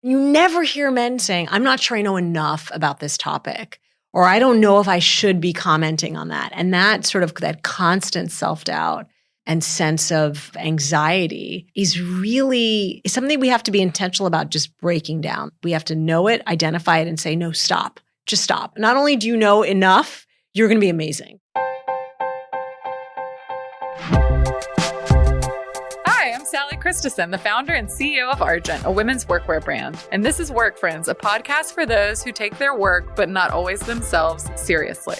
You never hear men saying, I'm not sure I know enough about this topic, or I don't know if I should be commenting on that. And that sort of that constant self-doubt and sense of anxiety is something we have to be intentional about just breaking down. We have to know it, identify it, and say, no, stop. Just stop. Not only do you know enough, you're going to be amazing. Hi, I'm Sally Christensen, the founder and CEO of Argent, a women's workwear brand. And this is Work Friends, a podcast for those who take their work, but not always themselves, seriously.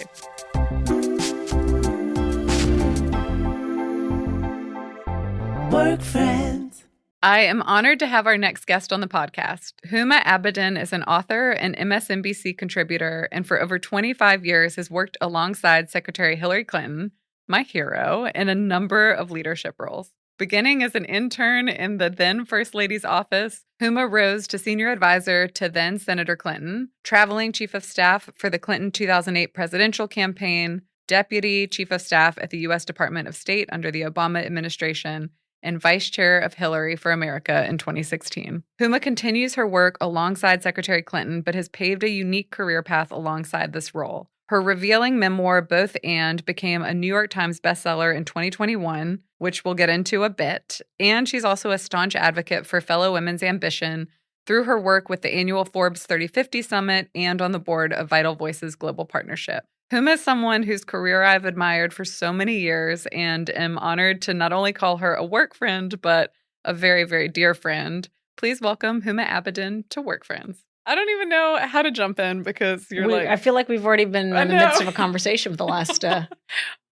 Work Friends. I am honored to have our next guest on the podcast. Huma Abedin is an author and MSNBC contributor, and for over 25 years has worked alongside Secretary Hillary Clinton, my hero, in a number of leadership roles. Beginning as an intern in the then First Lady's office, Huma rose to senior advisor to then Senator Clinton, traveling chief of staff for the Clinton 2008 presidential campaign, deputy chief of staff at the U.S. Department of State under the Obama administration, and vice chair of Hillary for America in 2016. Huma continues her work alongside Secretary Clinton, but has paved a unique career path alongside this role. Her revealing memoir, Both And, became a New York Times bestseller in 2021, which we'll get into a bit. And she's also a staunch advocate for fellow women's ambition through her work with the annual Forbes 3050 Summit and on the board of Vital Voices Global Partnership. Huma is someone whose career I've admired for so many years and am honored to not only call her a work friend, but a very, very dear friend. Please welcome Huma Abedin to Work Friends. I don't even know how to jump in because I feel like we've already been in the midst of a conversation for the last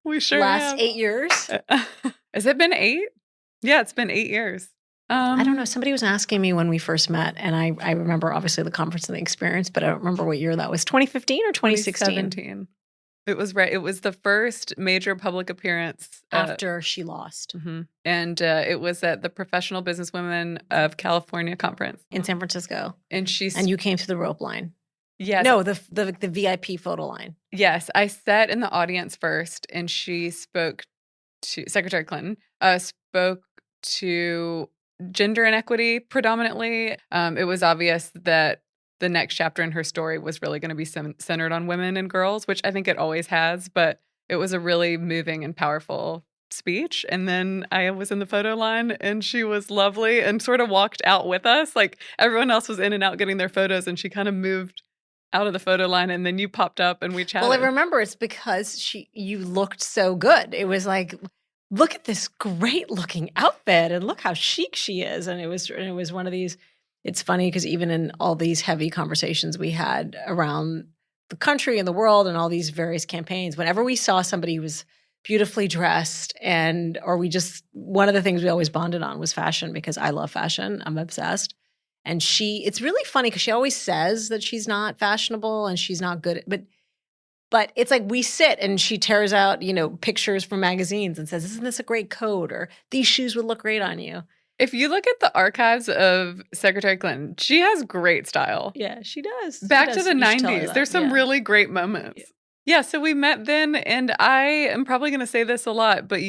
we sure last have. 8 years. Has it been 8? Yeah, it's been 8 years. I don't know. Somebody was asking me when we first met, and I remember obviously the conference and the experience, but I don't remember what year that was. 2015 or 2016? 2017. It was right. It was the first major public appearance after she lost. Mm-hmm. And it was at the Professional Businesswomen of California conference in San Francisco. And you came through the rope line. Yes. No, the VIP photo line. Yes. I sat in the audience first, and she spoke to Secretary Clinton, spoke to gender inequity predominantly. It was obvious that the next chapter in her story was really going to be centered on women and girls, which I think it always has, but it was a really moving and powerful speech. And then I was in the photo line, and she was lovely and sort of walked out with us. Like everyone else was in and out getting their photos, and she kind of moved out of the photo line, and then you popped up and we chatted. Well, I remember it's because you looked so good. It was like, look at this great looking outfit and look how chic she is. And it was one of these. It's funny because even in all these heavy conversations we had around the country and the world and all these various campaigns, whenever we saw somebody who was beautifully dressed one of the things we always bonded on was fashion, because I love fashion. I'm obsessed. And it's really funny because she always says that she's not fashionable and she's not good but it's like we sit and she tears out, pictures from magazines and says, isn't this a great coat? Or these shoes would look great on you. If you look at the archives of Secretary Clinton, she has great style. Yeah, she does. Back to the 90s. There's some really great moments. Yeah, so we met then, and I am probably going to say this a lot, but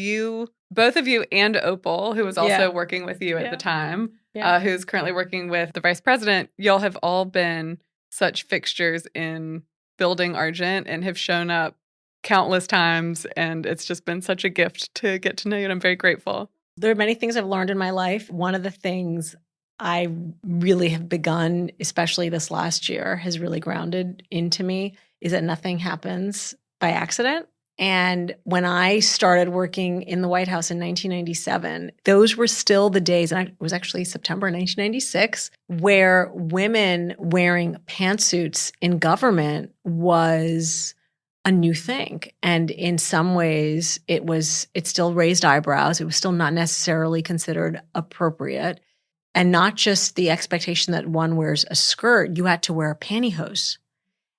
both of you and Opal, who was also working with you at the time, who's currently working with the vice president, y'all have all been such fixtures in building Argent and have shown up countless times, and it's just been such a gift to get to know you, and I'm very grateful. There are many things I've learned in my life. One of the things I really have begun, especially this last year, has really grounded into me is that nothing happens by accident. And when I started working in the White House in 1997, those were still the days, and it was actually September 1996, where women wearing pantsuits in government was a new thing. And in some ways it still raised eyebrows. It was still not necessarily considered appropriate. And not just the expectation that one wears a skirt, you had to wear pantyhose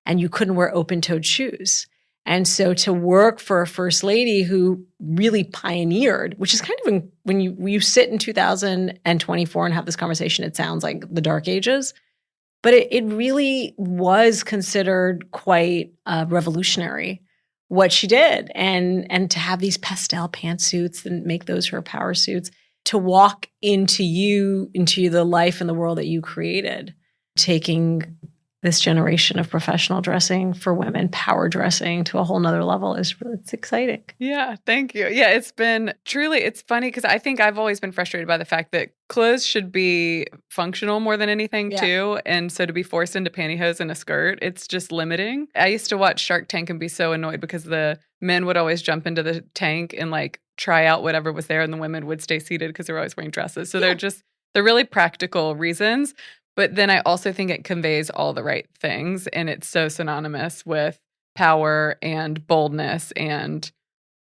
and you couldn't wear open-toed shoes. And so to work for a first lady who really pioneered, which is kind of when you sit in 2024 and have this conversation, it sounds like the dark ages. But it really was considered quite revolutionary what she did. And to have these pastel pantsuits and make those her power suits, to walk into the life and the world that you created taking this generation of professional dressing for women, power dressing to a whole nother level it's exciting. Yeah, thank you. Yeah, it's been truly, it's funny because I think I've always been frustrated by the fact that clothes should be functional more than anything too. And so to be forced into pantyhose and a skirt, it's just limiting. I used to watch Shark Tank and be so annoyed because the men would always jump into the tank and like try out whatever was there and the women would stay seated because they were always wearing dresses. So they're really practical reasons. But then I also think it conveys all the right things. And it's so synonymous with power and boldness and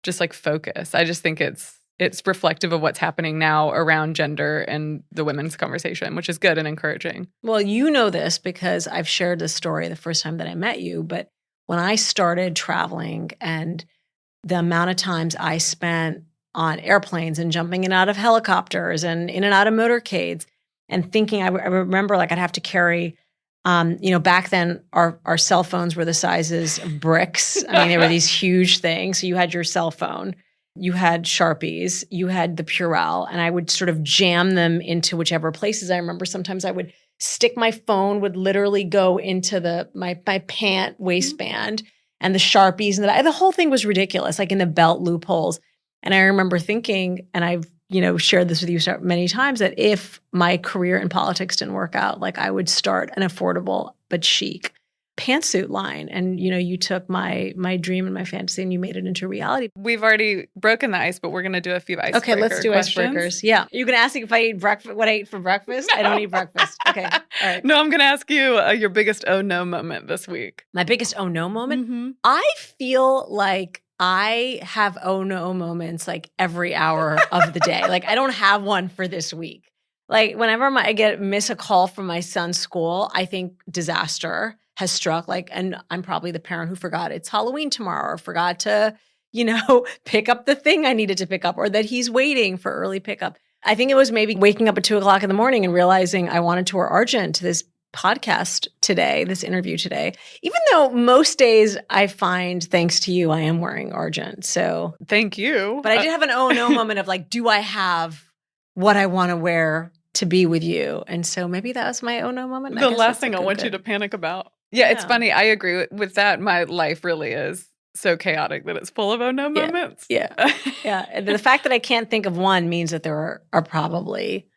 just like focus. I just think it's reflective of what's happening now around gender and the women's conversation, which is good and encouraging. Well, you know this because I've shared this story the first time that I met you. But when I started traveling and the amount of times I spent on airplanes and jumping in and out of helicopters and in and out of motorcades, and thinking, I remember like I'd have to carry, back then our cell phones were the sizes of bricks. I mean, they were these huge things. So you had your cell phone, you had Sharpies, you had the Purell, and I would sort of jam them into whichever places. I remember sometimes I would stick my phone, would literally go into my pant waistband, and the Sharpies, and the whole thing was ridiculous, like in the belt loopholes. And I remember thinking, and I've shared this with you many times, that if my career in politics didn't work out, like I would start an affordable but chic pantsuit line. And, you took my dream and my fantasy and you made it into reality. We've already broken the ice, but we're going to do a few icebreakers. Okay, let's do icebreakers. Yeah. You're going to ask me if I eat breakfast, what I ate for breakfast? No. I don't eat breakfast. Okay. All right. No, I'm going to ask you your biggest oh no moment this week. My biggest oh no moment? Mm-hmm. I feel like I have oh no moments like every hour of the day. Like I don't have one for this week. Like whenever I miss a call from my son's school, I think disaster has struck. Like, and I'm probably the parent who forgot it's Halloween tomorrow or forgot to, pick up the thing I needed to pick up or that he's waiting for early pickup. I think it was maybe waking up at 2:00 in the morning and realizing I wanted to wear argent to this podcast today, this interview today, even though most days I find, thanks to you, I am wearing argent. So thank you. But I did have an oh no moment of like, do I have what I want to wear to be with you? And so maybe that was my oh no moment. The last thing I want you to panic about. Yeah, it's funny. I agree with that. My life really is so chaotic that it's full of oh no moments. Yeah. Yeah. And the fact that I can't think of one means that there are probably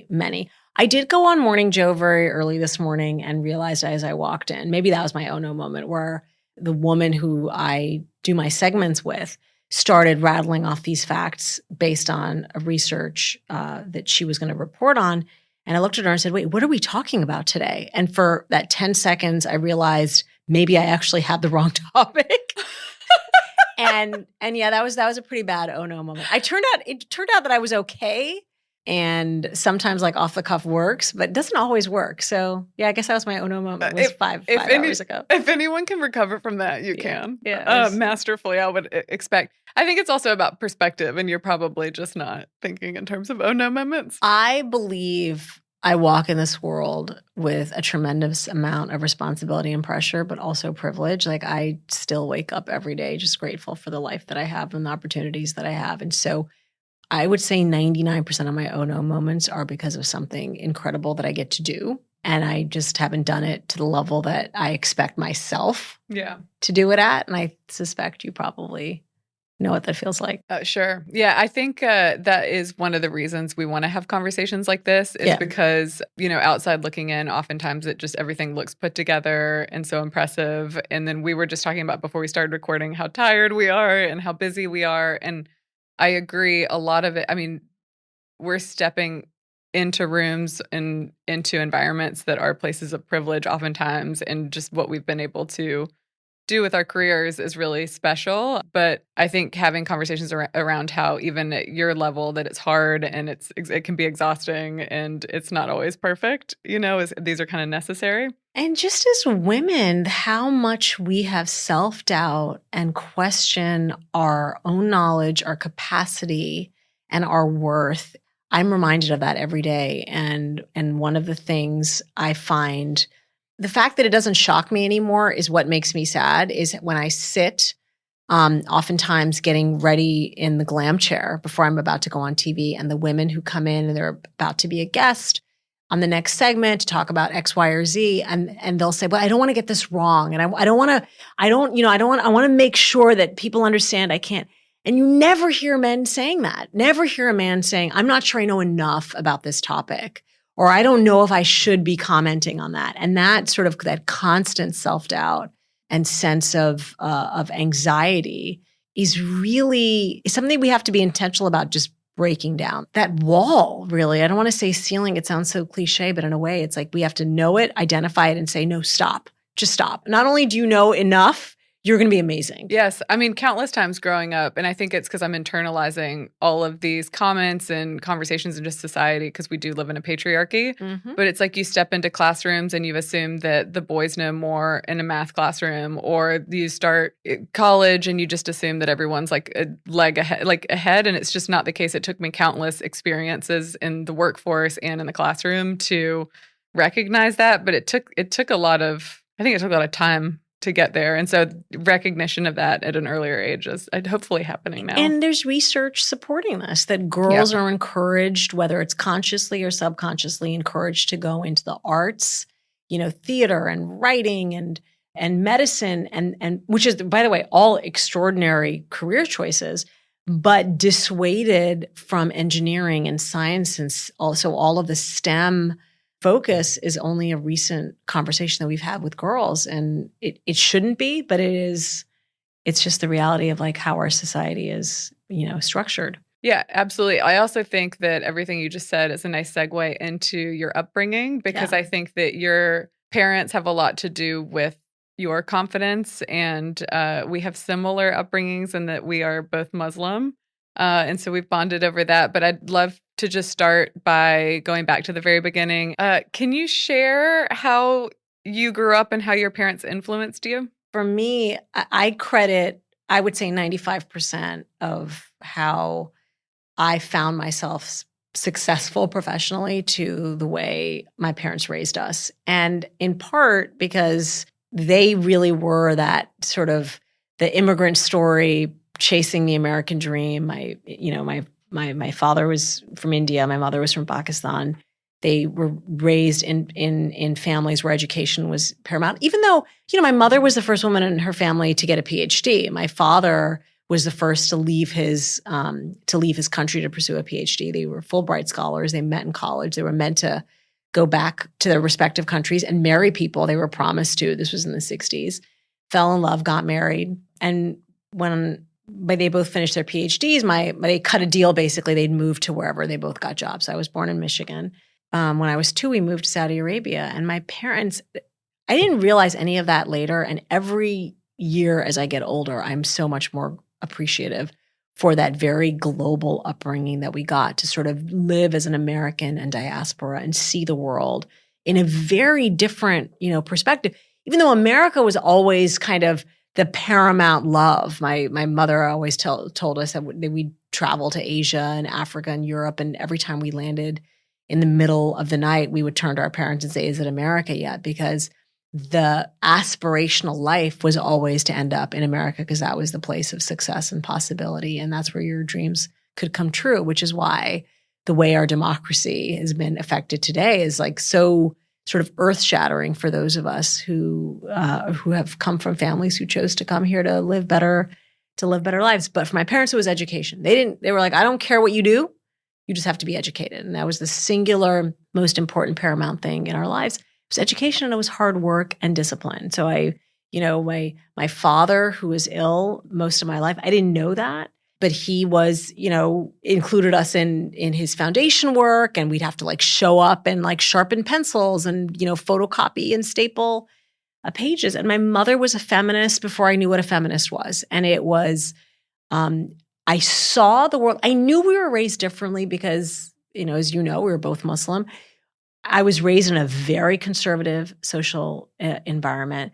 many. I did go on Morning Joe very early this morning and realized as I walked in, maybe that was my oh no moment, where the woman who I do my segments with started rattling off these facts based on a research that she was going to report on. And I looked at her and said, wait, what are we talking about today? And for that 10 seconds, I realized maybe I actually had the wrong topic. and yeah, that was a pretty bad oh no moment. It turned out that I was okay. And sometimes like off the cuff works, but it doesn't always work. So yeah, I guess that was my oh no moment. It was five hours ago. If anyone can recover from that, you can. Yeah. Masterfully, I would expect. I think it's also about perspective, and you're probably just not thinking in terms of oh no moments. I believe I walk in this world with a tremendous amount of responsibility and pressure, but also privilege. Like I still wake up every day just grateful for the life that I have and the opportunities that I have. And so I would say 99% of my oh no moments are because of something incredible that I get to do. And I just haven't done it to the level that I expect myself to do it at. And I suspect you probably know what that feels like. Sure. Yeah, I think that is one of the reasons we want to have conversations like this is because, outside looking in, oftentimes everything looks put together and so impressive. And then we were just talking about before we started recording how tired we are and how busy we are. And I agree. A lot of it, I mean, we're stepping into rooms and into environments that are places of privilege oftentimes, and just what we've been able to do with our careers is really special. But I think having conversations around how even at your level that it's hard and it can be exhausting and it's not always perfect, these are kind of necessary. And just as women, how much we have self-doubt and question our own knowledge, our capacity, and our worth. I'm reminded of that every day. And one of the things I find, the fact that it doesn't shock me anymore is what makes me sad, is when I sit oftentimes getting ready in the glam chair before I'm about to go on TV, and the women who come in and they're about to be a guest on the next segment to talk about X, Y, or Z. And they'll say, well, I don't want to get this wrong. And I want to make sure that people understand I can't. And you never hear men saying that. Never hear a man saying, I'm not sure I know enough about this topic, or I don't know if I should be commenting on that. And that sort of that constant self-doubt and sense of anxiety is really something we have to be intentional about just breaking down. That wall, really, I don't want to say ceiling, it sounds so cliche, but in a way, it's like we have to know it, identify it, and say, no, stop. Just stop. Not only do you know enough, you're going to be amazing. Yes. I mean, countless times growing up, and I think it's because I'm internalizing all of these comments and conversations in just society because we do live in a patriarchy. Mm-hmm. But it's like you step into classrooms and you've assumed that the boys know more in a math classroom, or you start college and you just assume that everyone's like a leg ahead. And it's just not the case. It took me countless experiences in the workforce and in the classroom to recognize that. But it took a lot of time to get there. And so recognition of that at an earlier age is hopefully happening now. And there's research supporting this, that girls are encouraged, whether it's consciously or subconsciously, encouraged to go into the arts, theater and writing and medicine, and which is, by the way, all extraordinary career choices, but dissuaded from engineering and science. And also all of the STEM focus is only a recent conversation that we've had with girls, and it shouldn't be, but it is. It's just the reality of like how our society is, structured. Yeah, absolutely. I also think that everything you just said is a nice segue into your upbringing, because I think that your parents have a lot to do with your confidence, and we have similar upbringings in that we are both Muslim. And so we've bonded over that. But I'd love to just start by going back to the very beginning. Can you share how you grew up and how your parents influenced you? For me, I would say 95% of how I found myself successful professionally to the way my parents raised us. And in part because they really were that sort of the immigrant story, chasing the American dream. My father was from India. My mother was from Pakistan. They were raised in families where education was paramount. Even though, my mother was the first woman in her family to get a PhD. My father was the first to leave his country to pursue a PhD. They were Fulbright scholars. They met in college. They were meant to go back to their respective countries and marry people they were promised to. This was in the 60s. Fell in love, got married, and but they both finished their PhDs. They cut a deal, basically. They'd moved to wherever they both got jobs. I was born in Michigan. When I was 2, we moved to Saudi Arabia. And my parents, I didn't realize any of that later. And every year as I get older, I'm so much more appreciative for that very global upbringing that we got to sort of live as an American and diaspora and see the world in a very different, perspective. Even though America was always kind of the paramount love. My mother always told us that we'd travel to Asia and Africa and Europe, and every time we landed in the middle of the night, we would turn to our parents and say, is it America yet? Because the aspirational life was always to end up in America, because that was the place of success and possibility, and that's where your dreams could come true, which is why the way our democracy has been affected today is like so sort of earth-shattering for those of us who have come from families who chose to come here to live better lives. But for my parents, it was education. They were like, I don't care what you do, you just have to be educated. And that was the singular, most important, paramount thing in our lives. It was education, and it was hard work and discipline. So my father, who was ill most of my life, I didn't know that. But he was, included us in his foundation work, and we'd have to like show up and like sharpen pencils and, photocopy and staple pages. And my mother was a feminist before I knew what a feminist was. And it was, I saw the world. I knew we were raised differently because, as we were both Muslim. I was raised in a very conservative social environment.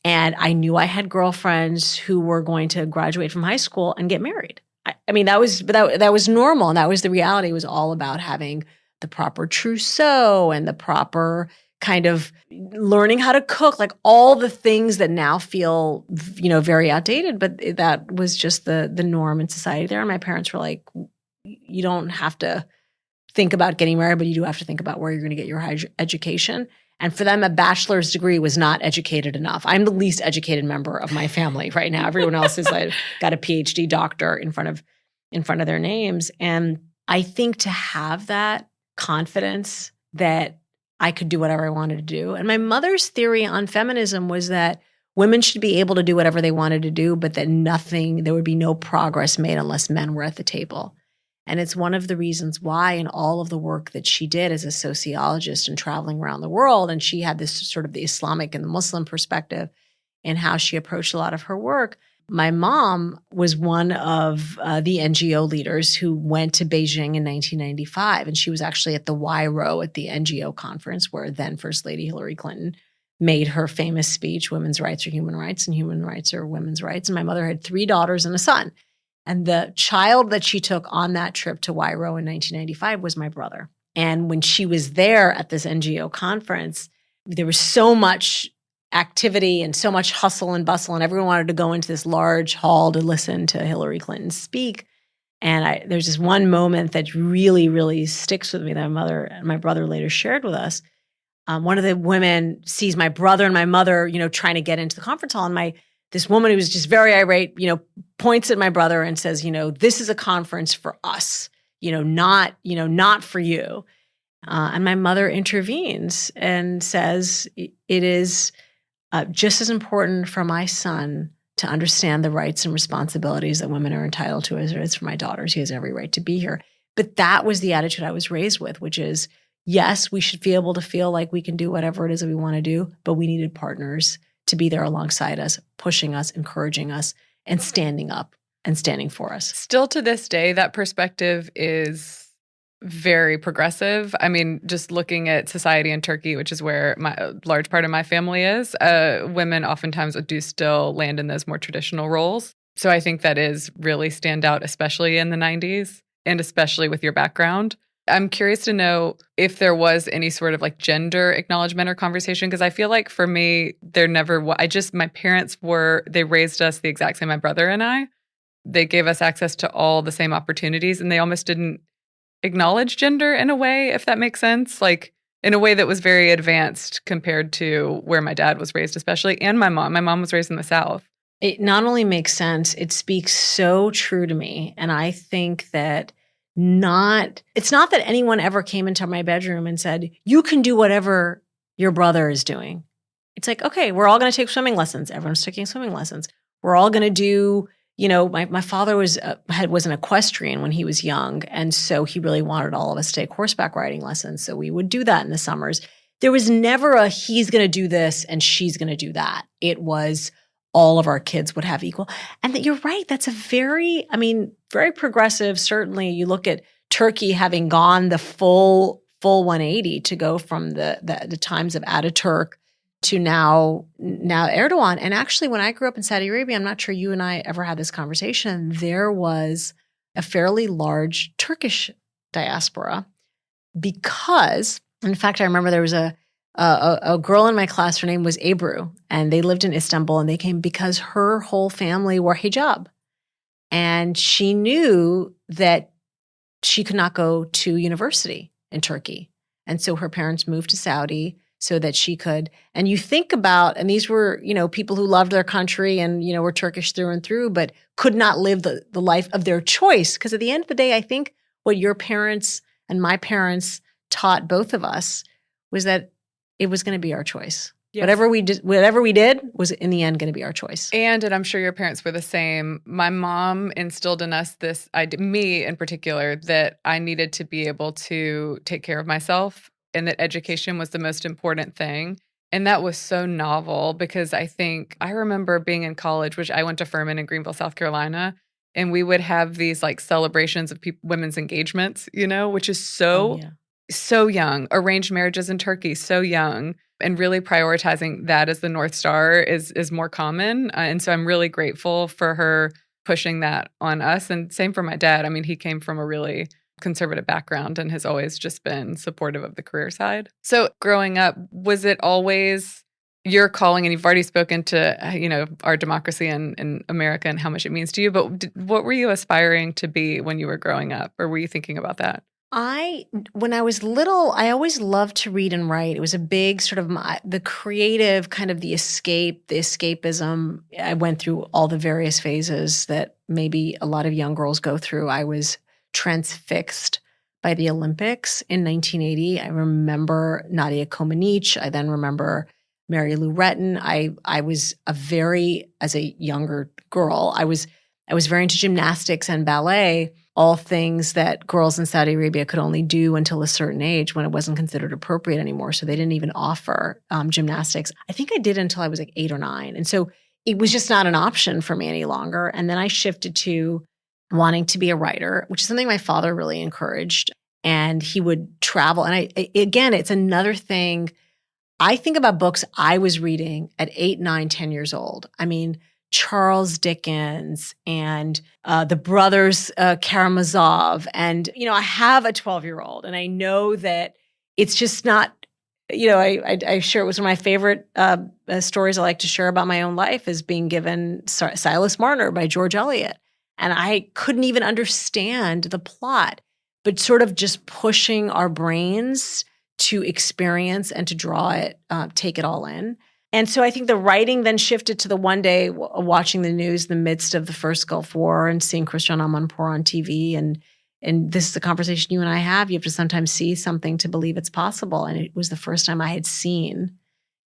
And I knew I had girlfriends who were going to graduate from high school and get married. I mean, that was normal. And that was the reality. It was all about having the proper trousseau and the proper kind of learning how to cook, like all the things that now feel, very outdated. But that was just the norm in society there. And my parents were like, you don't have to think about getting married, but you do have to think about where you're going to get your higher education. And for them, a bachelor's degree was not educated enough. I'm the least educated member of my family right now. Everyone else has got a PhD doctor in front of their names. And I think to have that confidence that I could do whatever I wanted to do. And my mother's theory on feminism was that women should be able to do whatever they wanted to do, but that there would be no progress made unless men were at the table. And it's one of the reasons why in all of the work that she did as a sociologist and traveling around the world, and she had this sort of the Islamic and the Muslim perspective in how she approached a lot of her work. My mom was one of the NGO leaders who went to Beijing in 1995, and she was actually at the Y Row at the NGO conference where then First Lady Hillary Clinton made her famous speech, women's rights are human rights and human rights are women's rights. And my mother had 3 daughters and a son. And the child that she took on that trip to Y Row in 1995 was my brother. And when she was there at this NGO conference, there was so much activity and so much hustle and bustle, and everyone wanted to go into this large hall to listen to Hillary Clinton speak. And there's this one moment that really, really sticks with me that my brother later shared with us. One of the women sees my brother and my mother, trying to get into the conference hall, and this woman who was just very irate, points at my brother and says, this is a conference for us, not for you. And my mother intervenes and says, it is just as important for my son to understand the rights and responsibilities that women are entitled to as it is for my daughters. He has every right to be here. But that was the attitude I was raised with, which is, yes, we should be able to feel like we can do whatever it is that we want to do, but we needed partners to be there alongside us, pushing us, encouraging us, and standing up and standing for us. Still to this day, that perspective is very progressive. I mean, just looking at society in Turkey, which is where a large part of my family is, women oftentimes do still land in those more traditional roles. So I think that is really stand out, especially in the 90s and especially with your background. I'm curious to know if there was any sort of like gender acknowledgement or conversation, because I feel like for me, there never was. My parents they raised us the exact same, my brother and I. They gave us access to all the same opportunities, and they almost didn't acknowledge gender in a way, if that makes sense, like in a way that was very advanced compared to where my dad was raised, especially, and my mom. My mom was raised in the South. It not only makes sense, it speaks so true to me. And I think that it's not that anyone ever came into my bedroom and said, you can do whatever your brother is doing. It's like, okay, we're all going to take swimming lessons. Everyone's taking swimming lessons. We're all going to do, my father was an equestrian when he was young. And so he really wanted all of us to take horseback riding lessons. So we would do that in the summers. There was never he's going to do this and she's going to do that. It was all of our kids would have equal. And that you're right. That's very progressive. Certainly you look at Turkey having gone the full 180 to go from the times of Ataturk to now Erdogan. And actually, when I grew up in Saudi Arabia, I'm not sure you and I ever had this conversation, there was a fairly large Turkish diaspora because, in fact, I remember there was a girl in my class, her name was Ebru, and they lived in Istanbul, and they came because her whole family wore hijab. And she knew that she could not go to university in Turkey. And so her parents moved to Saudi so that she could. And you think about, and these were, people who loved their country and, were Turkish through and through, but could not live the life of their choice. Because at the end of the day, I think what your parents and my parents taught both of us was that it was going to be our choice. Yes. Whatever we did was in the end going to be our choice. And I'm sure your parents were the same. My mom instilled in us this idea, me in particular, that I needed to be able to take care of myself and that education was the most important thing. And that was so novel because I remember being in college, which I went to Furman in Greenville, South Carolina, and we would have these like celebrations of women's engagements, which is so young. Arranged marriages in Turkey, so young. And really prioritizing that as the North Star is more common. And so I'm really grateful for her pushing that on us. And same for my dad. I mean, he came from a really conservative background and has always just been supportive of the career side. So growing up, was it always your calling? And you've already spoken to, our democracy in America and how much it means to you. But what were you aspiring to be when you were growing up? Or were you thinking about that? When I was little, I always loved to read and write. It was a big sort of the creative kind of the escapism. I went through all the various phases that maybe a lot of young girls go through. I was transfixed by the Olympics in 1980. I remember Nadia Comaneci. I then remember Mary Lou Retton. I was as a younger girl, I was very into gymnastics and ballet, all things that girls in Saudi Arabia could only do until a certain age when it wasn't considered appropriate anymore. So they didn't even offer gymnastics. I think I did until I was like 8 or 9. And so it was just not an option for me any longer. And then I shifted to wanting to be a writer, which is something my father really encouraged. And he would travel. And again, it's another thing. I think about books I was reading at 8, 9, 10 years old. I mean, Charles Dickens and the brothers Karamazov. And, I have a 12-year-old and I know that it's just not, I share it was one of my favorite stories I like to share about my own life is being given Silas Marner by George Eliot. And I couldn't even understand the plot, but sort of just pushing our brains to experience and to draw it, take it all in. And so I think the writing then shifted to the one day watching the news in the midst of the first Gulf War and seeing Cristiano Amanpour on TV. And this is a conversation you and I have. You have to sometimes see something to believe it's possible. And it was the first time I had seen,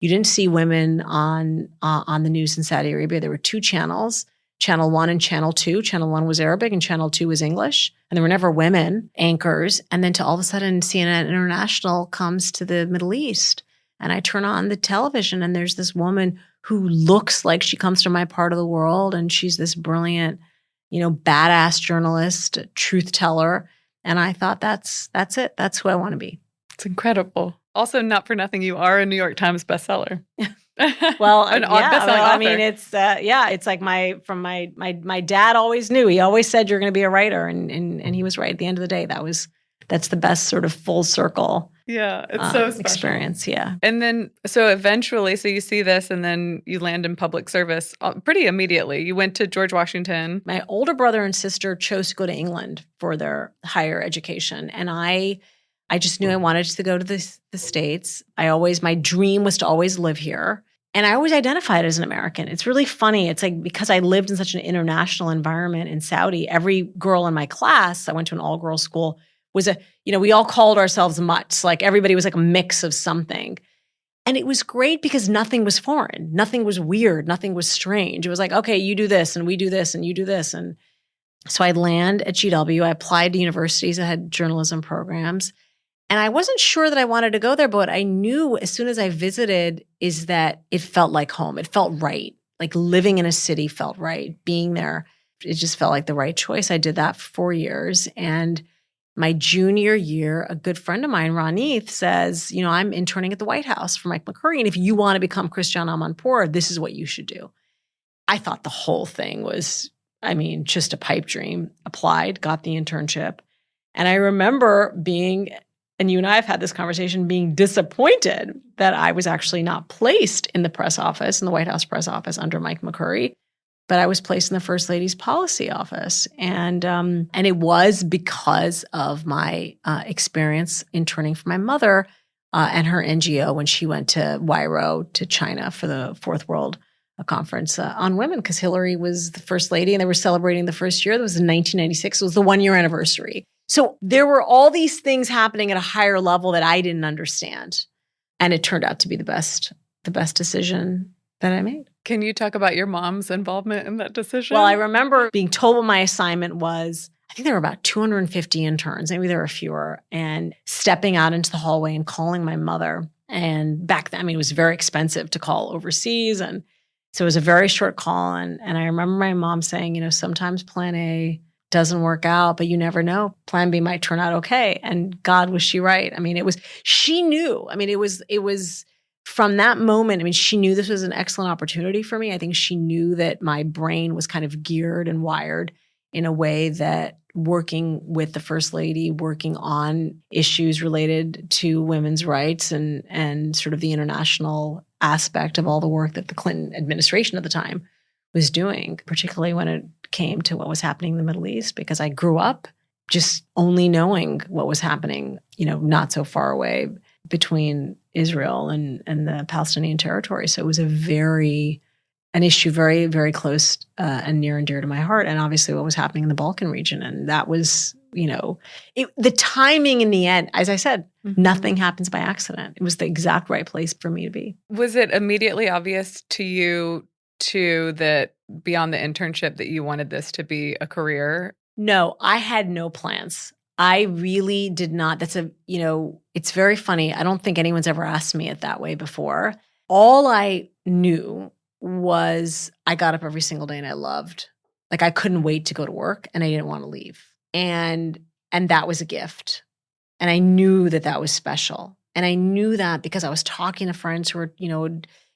you didn't see women on the news in Saudi Arabia. There were 2 channels, Channel 1 and Channel 2. Channel 1 was Arabic and Channel 2 was English. And there were never women anchors. And then to all of a sudden CNN International comes to the Middle East. And I turn on the television and there's this woman who looks like she comes from my part of the world. And she's this brilliant, badass journalist, truth teller. And I thought, that's it. That's who I want to be. It's incredible. Also, not for nothing, you are a New York Times bestseller. Well, best-selling author. I mean, it's like my dad always knew. He always said you're going to be a writer, and he was right. At the end of the day, that's the best sort of full circle. Yeah, it's so special. Experience. Yeah. And then, so eventually, so you see this and then you land in public service pretty immediately. You went to George Washington. My older brother and sister chose to go to England for their higher education. And I just knew I wanted to go to the States. My dream was to always live here. And I always identified as an American. It's really funny. It's like because I lived in such an international environment in Saudi, every girl in my class, I went to an all-girls school, was we all called ourselves mutts. Like everybody was like a mix of something. And it was great because nothing was foreign. Nothing was weird. Nothing was strange. It was like, okay, you do this and we do this and you do this. And so I'd land at GW. I applied to universities that had journalism programs. And I wasn't sure that I wanted to go there, but what I knew as soon as I visited is that it felt like home. It felt right. Like living in a city felt right. Being there, it just felt like the right choice. I did that for 4 years. And my junior year, a good friend of mine, Ron Neath, says, I'm interning at the White House for Mike McCurry. And if you want to become Cristiano Amanpour, this is what you should do. I thought the whole thing was, just a pipe dream. Applied, got the internship. And I remember and you and I have had this conversation, being disappointed that I was actually not placed in the press office, in the White House press office under Mike McCurry, but I was placed in the First Lady's policy office. And it was because of my experience interning for my mother and her NGO when she went to Huairou to China for the Fourth World Conference on Women, because Hillary was the First Lady and they were celebrating the first year. That was in 1996. It was the 1-year anniversary. So there were all these things happening at a higher level that I didn't understand. And it turned out to be the best decision that I made. Can you talk about your mom's involvement in that decision? Well, I remember being told what my assignment was. I think there were about 250 interns, maybe there were fewer, and stepping out into the hallway and calling my mother. And back then, it was very expensive to call overseas. And so it was a very short call. And I remember my mom saying, sometimes plan A doesn't work out, but you never know. Plan B might turn out okay. And God, was she right? She knew. It was from that moment, she knew this was an excellent opportunity for me. I think she knew that my brain was kind of geared and wired in a way that working with the First Lady, working on issues related to women's rights and sort of the international aspect of all the work that the Clinton administration at the time was doing, particularly when it came to what was happening in the Middle East, because I grew up just only knowing what was happening, not so far away between Israel and the Palestinian territory. So it was an issue very, very close and near and dear to my heart. And obviously what was happening in the Balkan region. And that was, the timing in the end, as I said, nothing happens by accident. It was the exact right place for me to be. Was it immediately obvious to you too that beyond the internship that you wanted this to be a career? No, I had no plans. I really did not. It's very funny. I don't think anyone's ever asked me it that way before. All I knew was I got up every single day and I loved. Like I couldn't wait to go to work and I didn't want to leave. And that was a gift. And I knew that was special. And I knew that because I was talking to friends who were,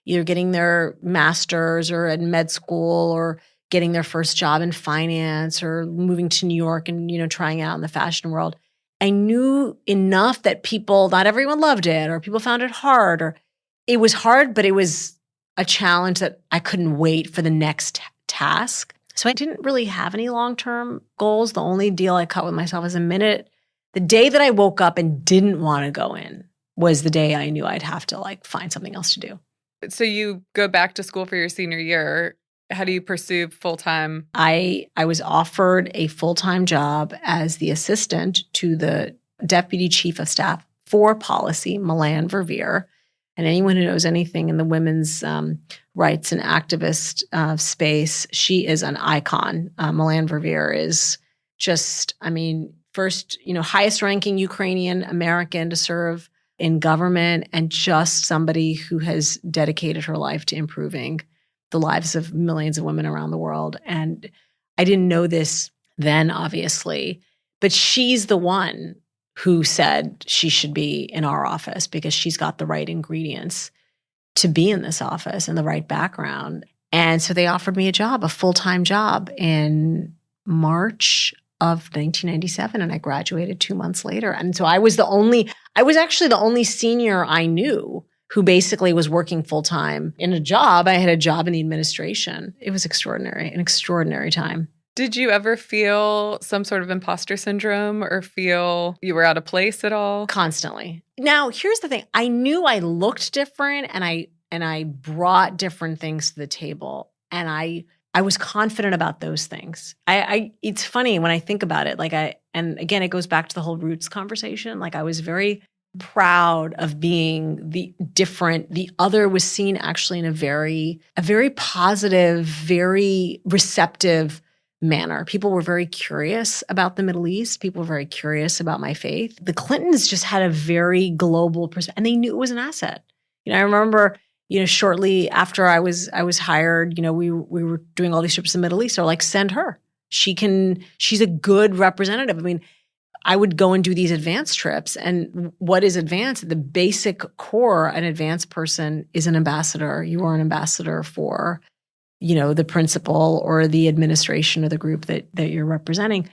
either getting their master's or at med school or getting their first job in finance or moving to New York and, trying out in the fashion world. I knew enough that not everyone loved it or people found it hard or it was hard, but it was a challenge that I couldn't wait for the next task. So I didn't really have any long-term goals. The only deal I cut with myself is the day that I woke up and didn't want to go in was the day I knew I'd have to find something else to do. So you go back to school for your senior year. How do you pursue full-time? I was offered a full-time job as the assistant to the deputy chief of staff for policy, Milan Verveer. And anyone who knows anything in the women's rights and activist space, she is an icon. Milan Verveer is just, first, highest ranking Ukrainian American to serve in government and just somebody who has dedicated her life to improving the lives of millions of women around the world. And I didn't know this then, obviously, but she's the one who said she should be in our office because she's got the right ingredients to be in this office and the right background. And so they offered me a full-time job in March of 1997, and I graduated 2 months later. And so I was actually the only senior I knew who basically was working full-time in a job. I had a job in the administration. It was an extraordinary time. Did you ever feel some sort of imposter syndrome or feel you were out of place at all? Constantly. Now, here's the thing. I knew I looked different and I brought different things to the table. And I was confident about those things. It's funny when I think about it, and again, it goes back to the whole roots conversation. I was very proud of being the different. The other was seen actually in a very positive, very receptive manner. People were very curious about the Middle East. People were very curious about my faith. The Clintons just had a very global perspective, and they knew it was an asset. I remember, shortly after I was hired, we were doing all these trips to the Middle East. So send her. She's a good representative. I would go and do these advanced trips. And what is advanced? The basic core, an advanced person is an ambassador. You are an ambassador for the principal or the administration or the group that you're representing.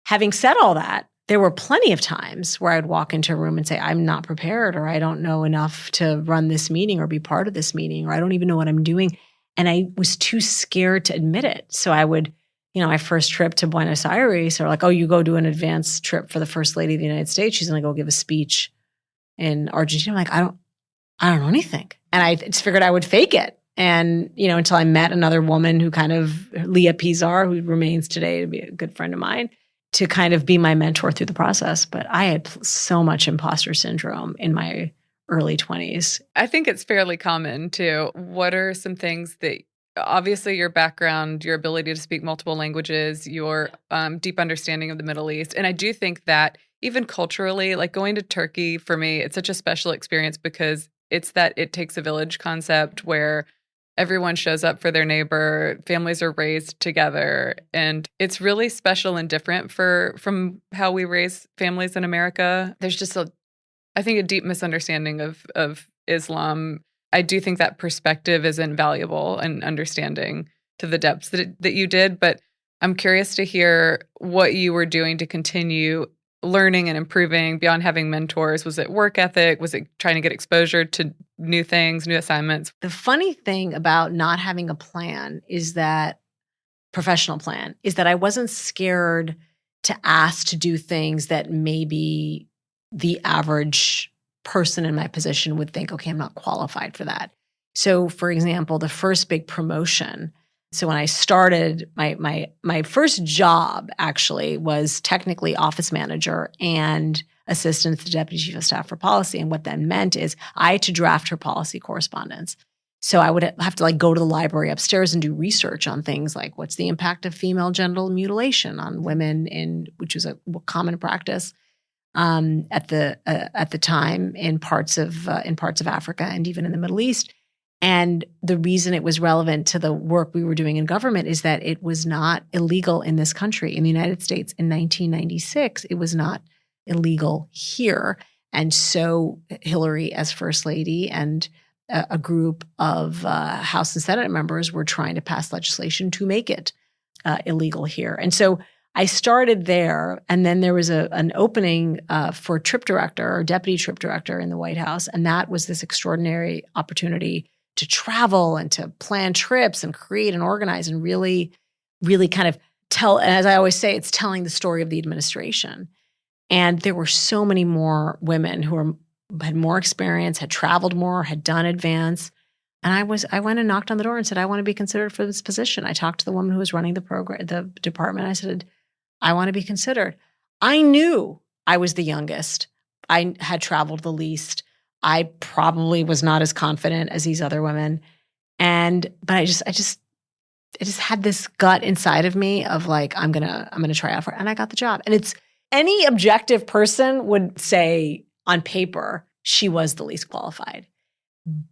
Having said all that, there were plenty of times where I'd walk into a room and say, I'm not prepared, or I don't know enough to run this meeting or be part of this meeting, or I don't even know what I'm doing. And I was too scared to admit it. So I would, my first trip to Buenos Aires, or oh, you go do an advanced trip for the First Lady of the United States. She's going to go give a speech in Argentina. I'm I don't know anything. And I just figured I would fake it. And, until I met another woman who Leah Pizar, who remains today to be a good friend of mine, to kind of be my mentor through the process. But I had so much imposter syndrome in my early 20s. I think it's fairly common too. What are some things that, obviously your background, your ability to speak multiple languages, your deep understanding of the Middle East. And I do think that even culturally, going to Turkey, for me, it's such a special experience because it's that it takes a village concept where everyone shows up for their neighbor, families are raised together, and it's really special and different from how we raise families in America. There's just I think a deep misunderstanding of Islam. I do think that perspective is invaluable and understanding to the depths that you did, but I'm curious to hear what you were doing to continue learning and improving beyond having mentors. Was it work ethic? Was it trying to get exposure to new things, new assignments? The funny thing about not having a plan professional plan, is that I wasn't scared to ask to do things that maybe the average person in my position would think, okay, I'm not qualified for that. So for example, the first big promotion. So when I started, my first job actually was technically office manager and assistant to the deputy chief of staff for policy. And what that meant is I had to draft her policy correspondence. So I would have to like go to the library upstairs and do research on things like what's the impact of female genital mutilation on women, which was a common practice at the time in parts of Africa and even in the Middle East. And the reason it was relevant to the work we were doing in government is that it was not illegal in this country. In the United States in 1996, it was not illegal here. And so Hillary, as First Lady, and a group of House and Senate members were trying to pass legislation to make it illegal here. And so I started there, and then there was an opening for trip director or deputy trip director in the White House, and that was this extraordinary opportunity to travel and to plan trips and create and organize and really, really kind of tell, and as I always say, it's telling the story of the administration. And there were so many more women who had more experience, had traveled more, had done advance. And I went and knocked on the door and said, I want to be considered for this position. I talked to the woman who was running the department. I said, I want to be considered. I knew I was the youngest. I had traveled the least. I probably was not as confident as these other women. But I just had this gut inside of me of like, I'm gonna try out for it. And I got the job. And it's any objective person would say on paper, she was the least qualified.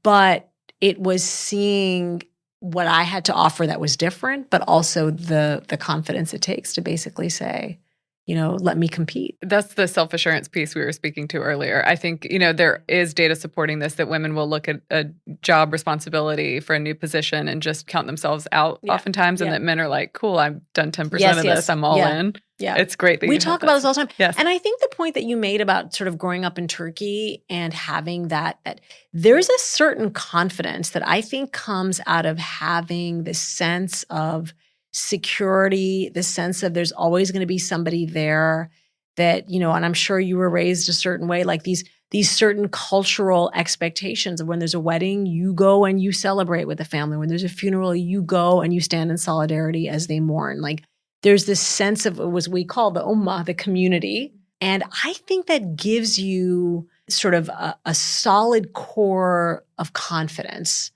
But it was seeing what I had to offer that was different, but also the confidence it takes to basically say, let me compete. That's the self-assurance piece we were speaking to earlier. I think, there is data supporting this, that women will look at a job responsibility for a new position and just count themselves out oftentimes, and that men are like, cool, I've done 10% of this, I'm all in. Yeah. It's great that we talk about this all the time. Yes. And I think the point that you made about sort of growing up in Turkey and having that there's a certain confidence that I think comes out of having this sense of security, the sense of there's always going to be somebody there that, and I'm sure you were raised a certain way, like these certain cultural expectations of when there's a wedding, you go and you celebrate with the family. When there's a funeral, you go and you stand in solidarity as they mourn. Like there's this sense of what we call the Huma, the community. And I think that gives you sort of a solid core of confidence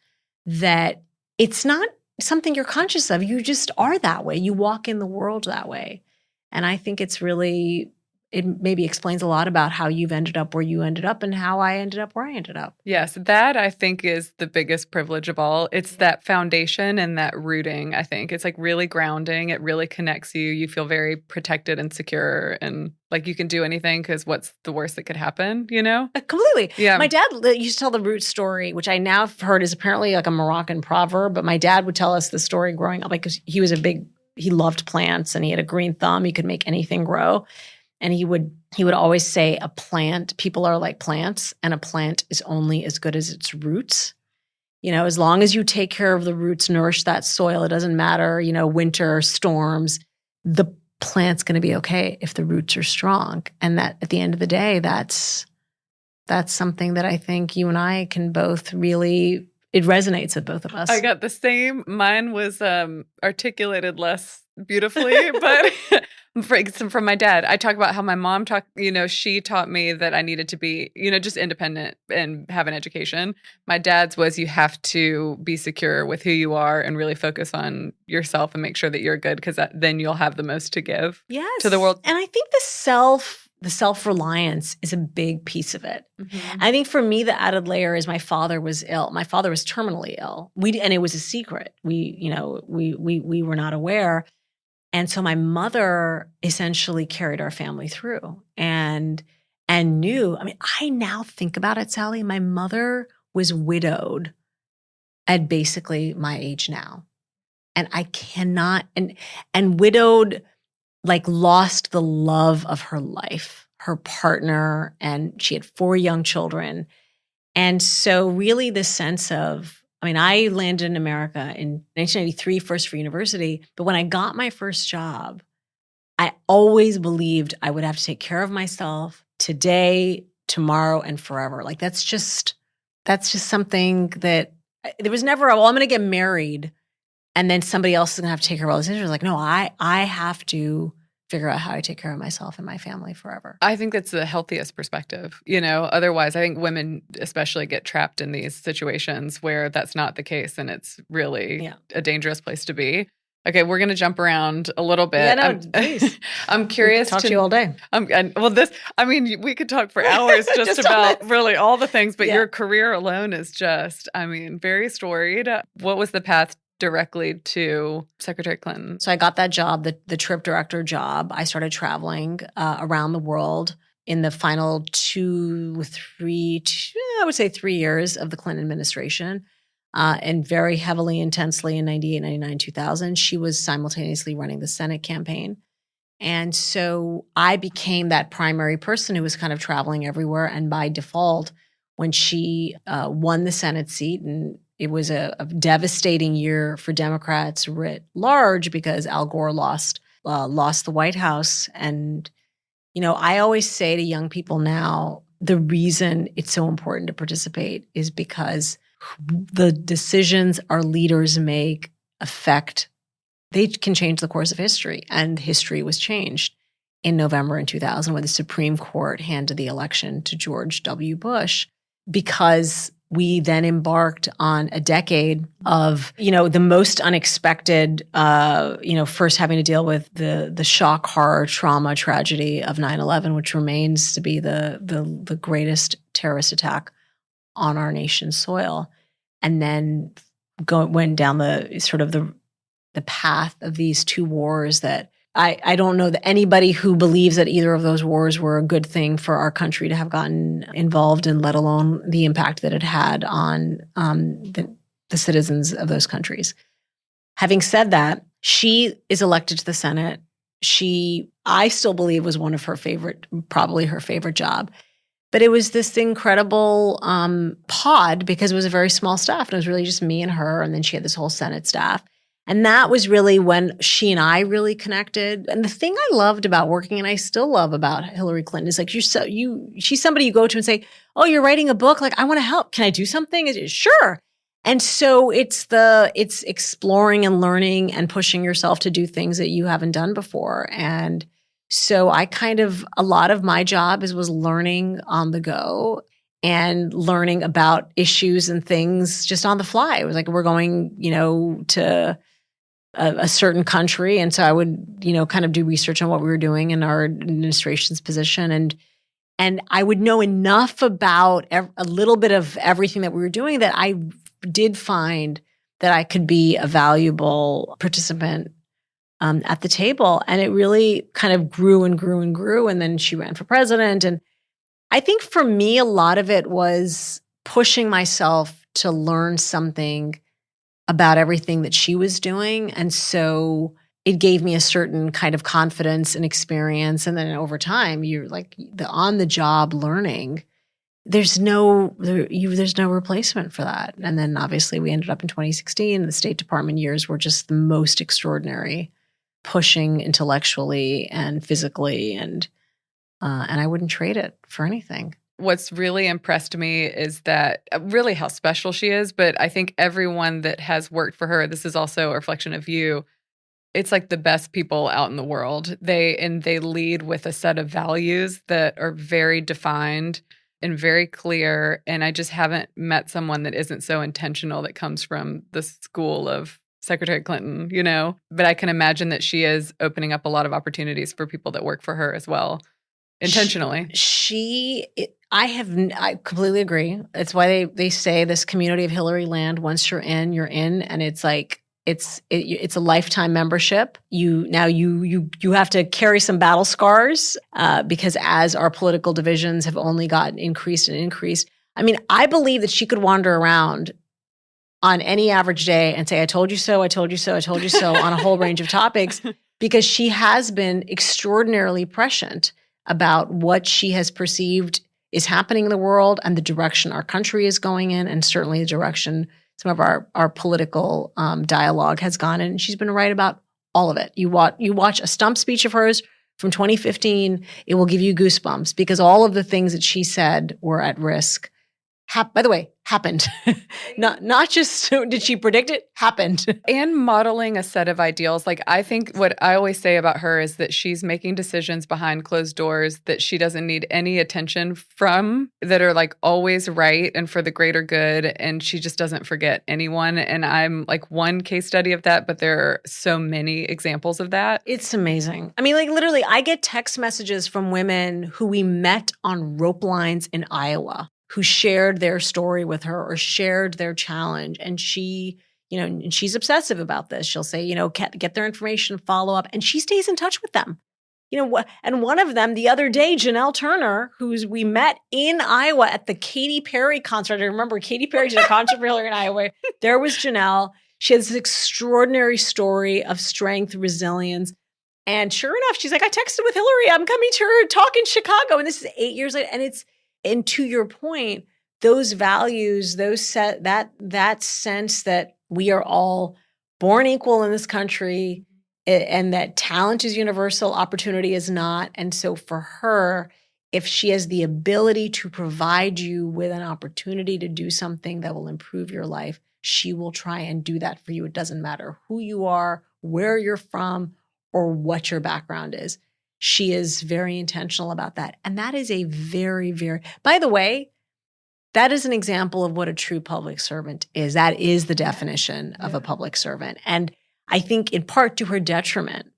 that it's not something you're conscious of. You just are that way. You walk in the world that way. And I think it maybe explains a lot about how you've ended up where you ended up and how I ended up where I ended up. Yes, that I think is the biggest privilege of all. It's that foundation and that rooting, I think. It's like really grounding. It really connects you. You feel very protected and secure and like you can do anything because what's the worst that could happen, Completely. Yeah. My dad used to tell the root story, which I now have heard is apparently like a Moroccan proverb, but my dad would tell us the story growing up because he loved plants and he had a green thumb. He could make anything grow. And he would always say people are like plants, and a plant is only as good as its roots. As long as you take care of the roots, nourish that soil, it doesn't matter, winter, storms, the plant's going to be okay if the roots are strong. And that at the end of the day, that's something that I think you and I can both really, it resonates with both of us. I got the same. Mine was articulated less beautifully, but from my dad, I talk about how my mom she taught me that I needed to be, just independent and have an education. My dad's was you have to be secure with who you are and really focus on yourself and make sure that you're good because then you'll have the most to give to the world. And I think the self-reliance is a big piece of it. Mm-hmm. I think for me, the added layer is my father was ill. My father was terminally ill. And it was a secret. We were not aware. And so my mother essentially carried our family through and knew, I now think about it, Sally, my mother was widowed at basically my age now. And I cannot, and widowed, like lost the love of her life, her partner, and she had 4 young children. And so really the sense of, I landed in America in 1993, first for university, but when I got my first job, I always believed I would have to take care of myself today, tomorrow, and forever. Like that's just something that there was never, well, I'm going to get married and then somebody else is going to have to take care of all this. It was like, no, I have to figure out how to take care of myself and my family forever. I think that's the healthiest perspective. Otherwise, I think women especially get trapped in these situations where that's not the case, and it's really a dangerous place to be. Okay, we're going to jump around a little bit. Yeah, no, please. I'm curious talk to you all day. We could talk for hours just about really all the things, but your career alone is just, very storied. What was the path directly to Secretary Clinton? So I got that job, the trip director job. I started traveling around the world in the final 3 years of the Clinton administration. And very heavily, intensely in 98, 99, 2000. She was simultaneously running the Senate campaign. And so I became that primary person who was kind of traveling everywhere. And by default, when she won the Senate seat, and it was a devastating year for Democrats writ large because Al Gore lost the White House. And, I always say to young people now, the reason it's so important to participate is because the decisions our leaders make they can change the course of history. And history was changed in November in 2000 when the Supreme Court handed the election to George W. Bush, because we then embarked on a decade of, the most unexpected, first having to deal with the shock, horror, trauma, tragedy of 9/11, which remains to be the greatest terrorist attack on our nation's soil, and then went down the path of these two wars that I don't know that anybody who believes that either of those wars were a good thing for our country to have gotten involved in, let alone the impact that it had on the citizens of those countries. Having said that, she is elected to the Senate. I still believe was one of probably her favorite job. But it was this incredible pod because it was a very small staff. And it was really just me and her. And then she had this whole Senate staff. And that was really when she and I really connected. And the thing I loved about working, and I still love about Hillary Clinton, is like she's somebody you go to and say, "Oh, you're writing a book. Like, I want to help. Can I do something?" Sure. And so it's exploring and learning and pushing yourself to do things that you haven't done before. And so a lot of my job was learning on the go and learning about issues and things just on the fly. It was like, we're going, to a certain country. And so I would, kind of do research on what we were doing in our administration's position. And I would know enough about a little bit of everything that we were doing that I did find that I could be a valuable participant at the table. And it really kind of grew and grew and grew. And then she ran for president. And I think for me, a lot of it was pushing myself to learn something about everything that she was doing. And so it gave me a certain kind of confidence and experience. And then over time, you're like the on-the-job learning. There's no replacement for that. And then obviously we ended up in 2016. The State Department years were just the most extraordinary, pushing intellectually and physically, and I wouldn't trade it for anything. What's really impressed me is that really how special she is, but I think everyone that has worked for her, this is also a reflection of you. It's like the best people out in the world. They lead with a set of values that are very defined and very clear. And I just haven't met someone that isn't so intentional that comes from the school of Secretary Clinton, But I can imagine that she is opening up a lot of opportunities for people that work for her as well, intentionally. I completely agree. It's why they say this community of Hillary land, once you're in, and it's like, it's a lifetime membership. You have to carry some battle scars because as our political divisions have only gotten increased and increased. I mean, I believe that she could wander around on any average day and say, "I told you so, I told you so, I told you so," on a whole range of topics, because she has been extraordinarily prescient about what she has perceived is happening in the world and the direction our country is going in, and certainly the direction some of our political dialogue has gone in. And she's been right about All of it. You watch a stump speech of hers from 2015, it will give you goosebumps because all of the things that she said were at risk. By the way, happened. not just did she predict it, happened. And modeling a set of ideals. Like, I think what I always say about her is that she's making decisions behind closed doors that she doesn't need any attention from, that are like always right and for the greater good. And she just doesn't forget anyone. And I'm like one case study of that, but there are so many examples of that. It's amazing. I mean, like literally, I get text messages from women who we met on rope lines in Iowa, who shared their story with her or shared their challenge. And she, and she's obsessive about this. She'll say, get their information, follow up, and she stays in touch with them. And one of them the other day, Janelle Turner, we met in Iowa at the Katy Perry concert. I remember Katy Perry did a concert for Hillary in Iowa. There was Janelle. She has this extraordinary story of strength, resilience. And sure enough, she's like, I texted with Hillary. I'm coming to her talk in Chicago. And this is 8 years later. And to your point, those values, that sense that we are all born equal in this country and that talent is universal, opportunity is not. And so for her, if she has the ability to provide you with an opportunity to do something that will improve your life, she will try and do that for you. It doesn't matter who you are, where you're from, or what your background is. She is very intentional about that. And that is a very, very, by the way, that is an example of what a true public servant is. That is the definition of a public servant. And I think in part to her detriment,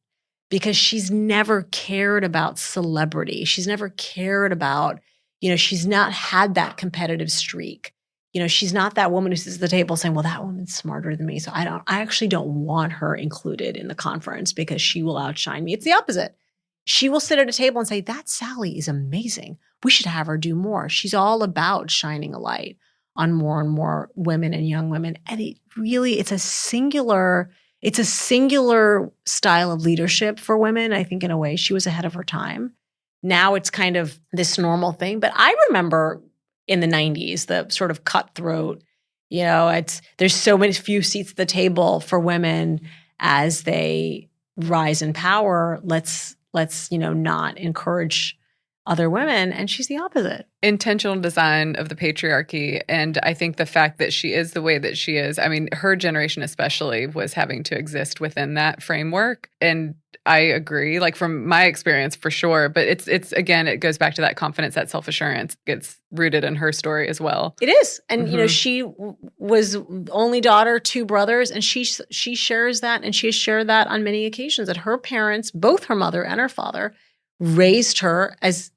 because she's never cared about celebrity. She's never cared about, she's not had that competitive streak. She's not that woman who sits at the table saying, well, that woman's smarter than me. So I actually don't want her included in the conference because she will outshine me. It's the opposite. She will sit at a table and say, that Sally is amazing. We should have her do more. She's all about shining a light on more and more women and young women. And it's a singular style of leadership for women. I think in a way she was ahead of her time. Now it's kind of this normal thing. But I remember in the 90s, the sort of cutthroat, there's so many few seats at the table for women as they rise in power. Let's not encourage other women. And she's the opposite. Intentional design of the patriarchy. And I think the fact that she is the way that she is, I mean, her generation especially was having to exist within that framework. And I agree, like from my experience for sure. But it's again, it goes back to that confidence, that self-assurance gets rooted in her story as well. It is. And, she was only daughter, 2 brothers, and she shares that. And she has shared that on many occasions that her parents, both her mother and her father, raised her as,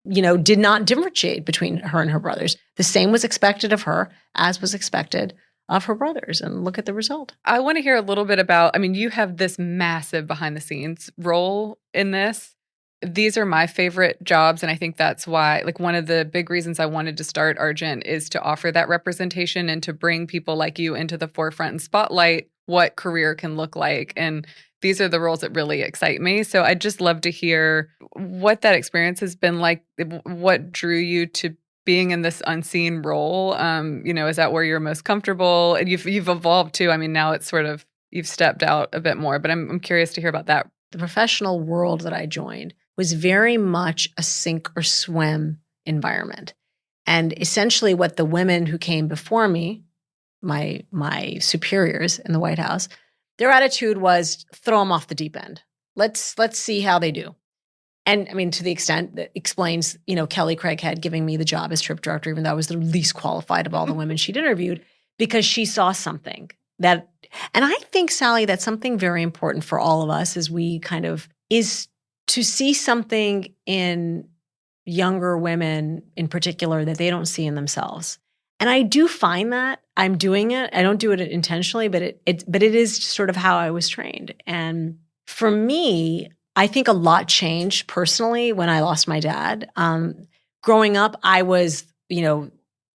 did not differentiate between her and her brothers. The same was expected of her as was expected of her brothers. And look at the result. I want to hear a little bit about, you have this massive behind the scenes role in this. These are my favorite jobs. And I think that's why, like, one of the big reasons I wanted to start Argent is to offer that representation and to bring people like you into the forefront and spotlight what career can look like. And these are the roles that really excite me. So I'd just love to hear what that experience has been like. What drew you to being in this unseen role? Is that where you're most comfortable? And you've evolved too. Now it's sort of, you've stepped out a bit more, but I'm curious to hear about that. The professional world that I joined was very much a sink or swim environment. And essentially what the women who came before me, my superiors in the White House, their attitude was throw them off the deep end. Let's see how they do. And to the extent that explains, Kelly Craighead giving me the job as trip director, even though I was the least qualified of all the women she'd interviewed, because she saw something and I think, Sally, that's something very important for all of us is to see something in younger women in particular that they don't see in themselves. And I do find that I'm doing it. I don't do it intentionally, but it is sort of how I was trained. And for me, I think a lot changed personally when I lost my dad. Growing up, I was,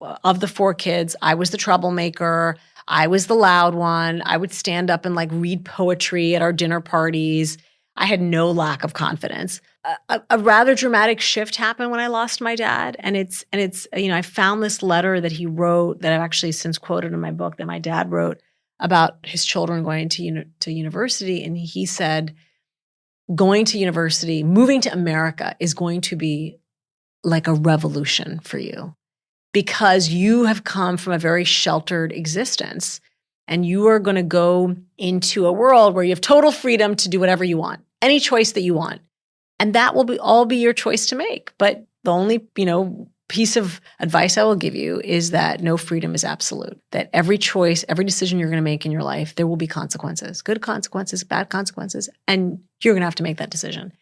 of the 4 kids, I was the troublemaker. I was the loud one. I would stand up and read poetry at our dinner parties. I had no lack of confidence. A rather dramatic shift happened when I lost my dad. And it's I found this letter that he wrote that I've actually since quoted in my book that my dad wrote about his children going to university. And he said, going to university, moving to America is going to be like a revolution for you because you have come from a very sheltered existence and you are going to go into a world where you have total freedom to do whatever you want, any choice that you want. And that will all be your choice to make. But the only, piece of advice I will give you is that no freedom is absolute, that every choice, every decision you're going to make in your life, there will be consequences, good consequences, bad consequences, and you're going to have to make that decision.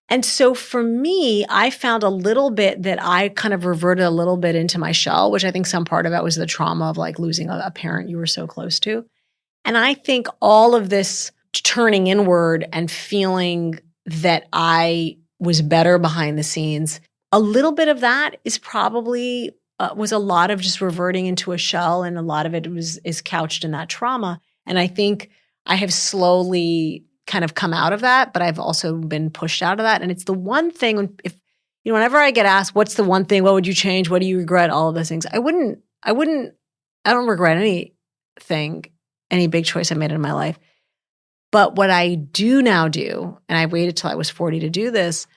And so for me, I found a little bit that I kind of reverted a little bit into my shell, which I think some part of it was the trauma of like losing a parent you were so close to. And I think all of this turning inward and feeling that I was better behind the scenes, a little bit of that is probably was a lot of just reverting into a shell, and a lot of it is couched in that trauma. And I think I have slowly kind of come out of that, but I've also been pushed out of that. And it's the one thing whenever I get asked, what's the one thing, what would you change? What do you regret? All of those things. I don't regret anything, any big choice I made in my life. But what I do now do, and I waited till I was 40 to do this,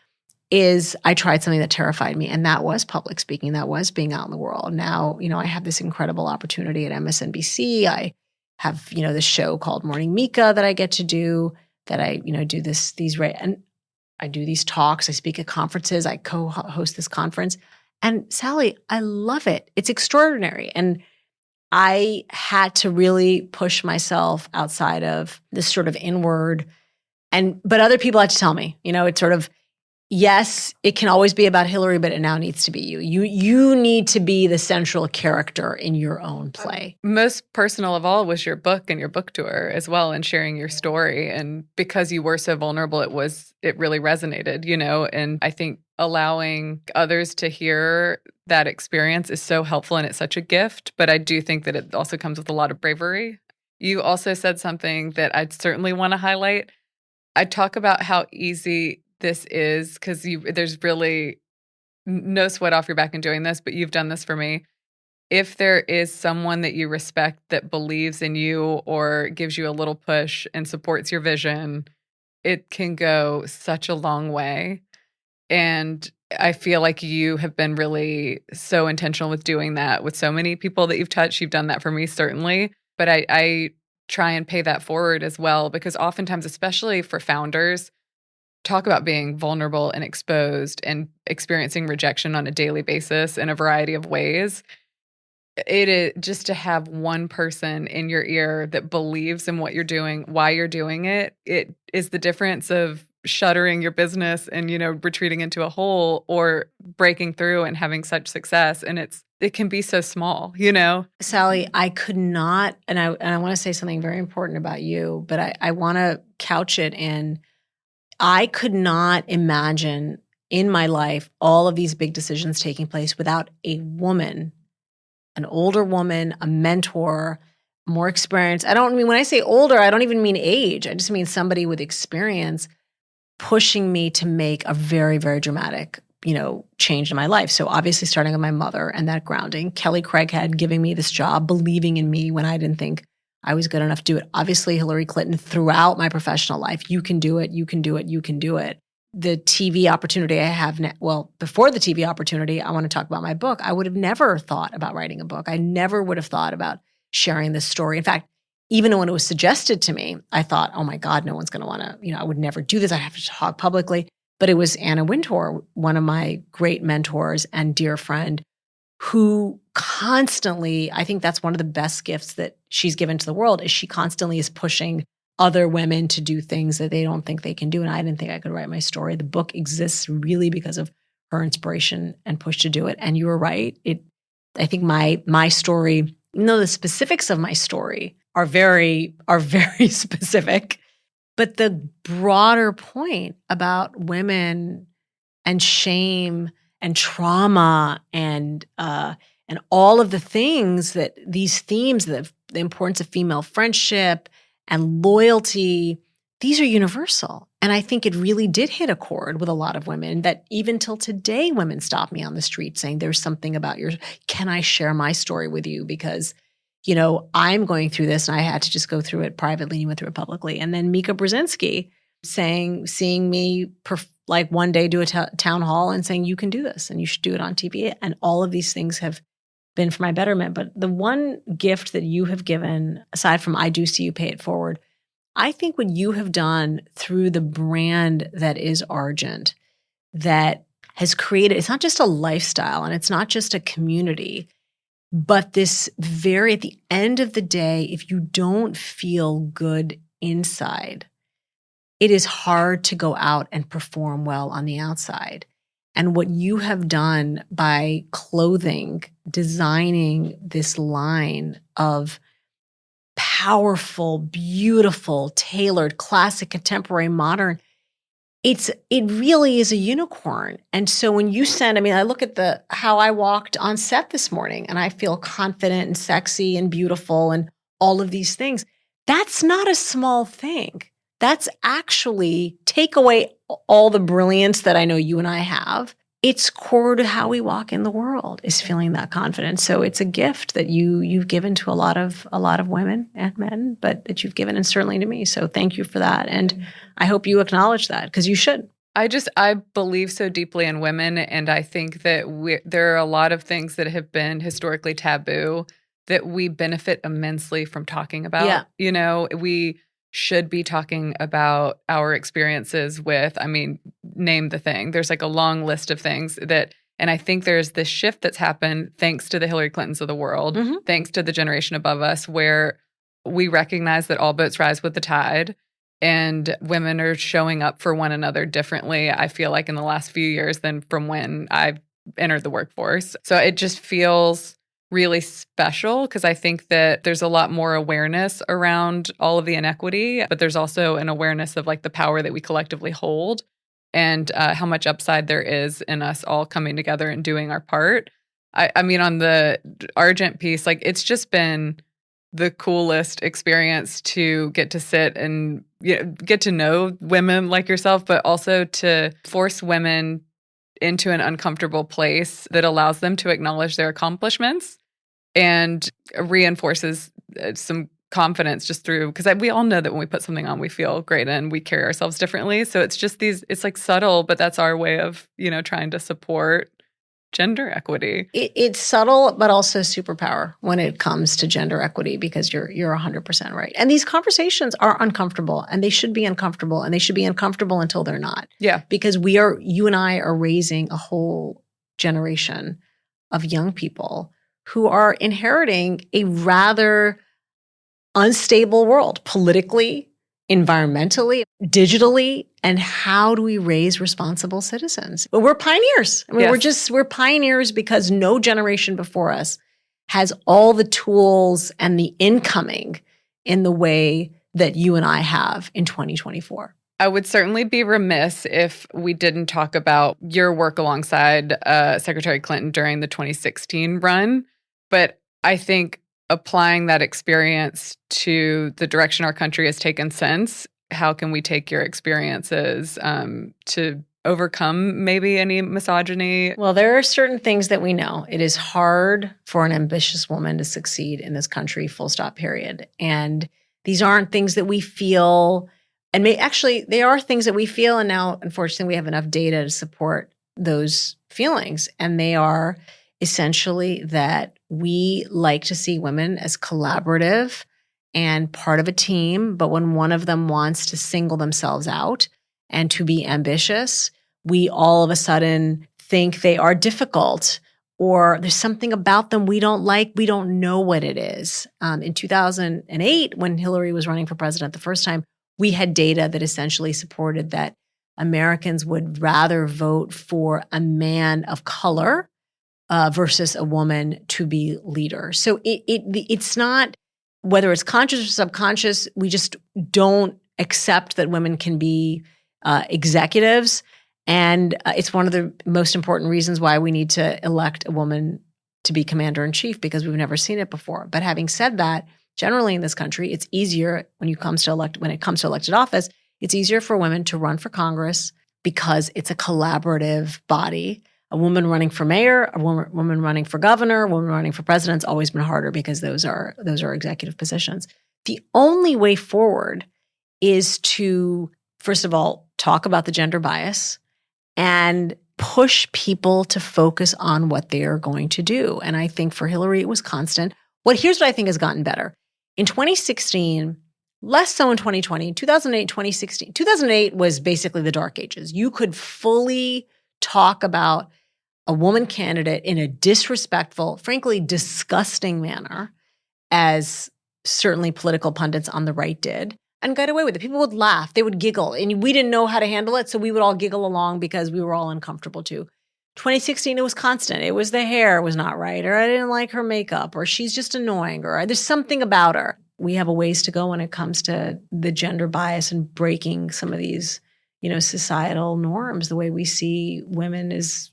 is I tried something that terrified me, and that was public speaking. That was being out in the world. Now, I have this incredible opportunity at MSNBC. I have, this show called Morning Mika that I get to do, that I, do and I do these talks. I speak at conferences. I co-host this conference. And Sally, I love it. It's extraordinary. And I had to really push myself outside of this sort of inward, but other people had to tell me, it's sort of, yes, it can always be about Hillary, but it now needs to be you. You need to be the central character in your own play. Most personal of all was your book and your book tour as well, and sharing your story. And because you were so vulnerable, it really resonated, and I think allowing others to hear that experience is so helpful, and it's such a gift. But I do think that it also comes with a lot of bravery. You also said something that I'd certainly want to highlight. I talk about how easy this is because there's really no sweat off your back in doing this, but you've done this for me. If there is someone that you respect that believes in you or gives you a little push and supports your vision, it can go such a long way. And I feel like you have been really so intentional with doing that with so many people that you've touched. You've done that for me, certainly. But I try and pay that forward as well, because oftentimes, especially for founders, talk about being vulnerable and exposed and experiencing rejection on a daily basis in a variety of ways. It is just to have one person in your ear that believes in what you're doing, why you're doing it. It is the difference of shuttering your business and, retreating into a hole, or breaking through and having such success. And it can be so small, Sally, I could not, and I want to say something very important about you, but I want to couch it in, I could not imagine in my life all of these big decisions taking place without a woman, an older woman, a mentor, more experience. When I say older, I don't even mean age. I just mean somebody with experience pushing me to make a very, very dramatic, change in my life. So obviously starting with my mother and that grounding, Kelly Craighead giving me this job, believing in me when I didn't think I was good enough to do it. Obviously, Hillary Clinton throughout my professional life. You can do it. You can do it. You can do it. The TV opportunity I have now, before the TV opportunity, I want to talk about my book. I would have never thought about writing a book. I never would have thought about sharing this story. In fact, even when it was suggested to me, I thought, oh my God, no one's going to want to, I would never do this. I have to talk publicly. But it was Anna Wintour, one of my great mentors and dear friend, who constantly, I think that's one of the best gifts that she's given to the world, is she constantly is pushing other women to do things that they don't think they can do. And I didn't think I could write my story. The book exists really because of her inspiration and push to do it. And you were right. I think my story, even though the specifics of my story are very specific, but the broader point about women and shame and trauma and all of the things that these themes, the importance of female friendship and loyalty, these are universal. And I think it really did hit a chord with a lot of women, that even till today, women stop me on the street saying, there's something about can I share my story with you? Because I'm going through this and I had to just go through it privately and you went through it publicly. And then Mika Brzezinski seeing me one day do a town hall and saying, you can do this and you should do it on TV. And all of these things have been for my betterment. But the one gift that you have given, aside from I do see you pay it forward, I think what you have done through the brand that is Argent, that has created, it's not just a lifestyle and it's not just a community, but at the end of the day, if you don't feel good inside, it is hard to go out and perform well on the outside. And what you have done by designing this line of powerful, beautiful, tailored, classic, contemporary, modern, it really is a unicorn. And so when you I look at how I walked on set this morning and I feel confident and sexy and beautiful and all of these things. That's not a small thing. That's actually, take away all the brilliance that I know you and I have. It's core to how we walk in the world, is feeling that confidence. So it's a gift that you've given to a lot of women and men, but that you've given, and certainly to me. So thank you for that. And I hope you acknowledge that, because you should. I believe so deeply in women, and I think that there are a lot of things that have been historically taboo that we benefit immensely from talking about. Yeah. We should be talking about our experiences with, name the thing. There's like a long list of things and I think there's this shift that's happened thanks to the Hillary Clintons of the world, thanks to the generation above us, where we recognize that all boats rise with the tide and women are showing up for one another differently, I feel like, in the last few years than from when I entered the workforce. So it just feels really special, because I think that there's a lot more awareness around all of the inequity, but there's also an awareness of like the power that we collectively hold and how much upside there is in us all coming together and doing our part. On the Argent piece, it's just been the coolest experience to get to sit and get to know women like yourself, but also to force women into an uncomfortable place that allows them to acknowledge their accomplishments and reinforces some confidence just through, because we all know that when we put something on, we feel great and we carry ourselves differently. So it's just it's like subtle, but that's our way of, trying to support gender equity. It's subtle, but also superpower when it comes to gender equity, because you're 100% right. And these conversations are uncomfortable, and they should be uncomfortable, and they should be uncomfortable until they're not. Yeah. Because you and I are raising a whole generation of young people who are inheriting a rather unstable world, politically, environmentally, digitally. And how do we raise responsible citizens? But we're pioneers. Yes. We're pioneers because no generation before us has all the tools and the incoming in the way that you and I have in 2024. I would certainly be remiss if we didn't talk about your work alongside Secretary Clinton during the 2016 run. But I think applying that experience to the direction our country has taken since, how can we take your experiences to overcome maybe any misogyny? Well, there are certain things that we know. It is hard for an ambitious woman to succeed in this country, full stop, period. And these aren't things that we feel, and they are things that we feel. And now, unfortunately, we have enough data to support those feelings. And they are essentially that we like to see women as collaborative and part of a team. But when one of them wants to single themselves out and to be ambitious, we all of a sudden think they are difficult, or there's something about them we don't like. We don't know what it is. In 2008, when Hillary was running for president the first time, we had data that essentially supported that Americans would rather vote for a man of color versus a woman to be leader. So it's not, whether it's conscious or subconscious, we just don't accept that women can be executives. And it's one of the most important reasons why we need to elect a woman to be commander-in-chief, because we've never seen it before. But having said that, generally in this country, it's easier when it comes to elected office, it's easier for women to run for Congress because it's a collaborative body. A woman running for mayor, a woman running for governor, a woman running for president's always been harder because those are executive positions. The only way forward is to, first of all, talk about the gender bias and push people to focus on what they are going to do. And I think for Hillary, it was constant. Here's what I think has gotten better. In 2016, less so in 2020, 2008, 2016. 2008 was basically the dark ages. You could fully talk about a woman candidate in a disrespectful, frankly, disgusting manner, as certainly political pundits on the right did, and got away with it. People would laugh. They would giggle. And we didn't know how to handle it, so we would all giggle along because we were all uncomfortable too. 2016, it was constant. It was the hair was not right, or I didn't like her makeup, or she's just annoying, or there's something about her. We have a ways to go when it comes to the gender bias and breaking some of these, societal norms, the way we see women as,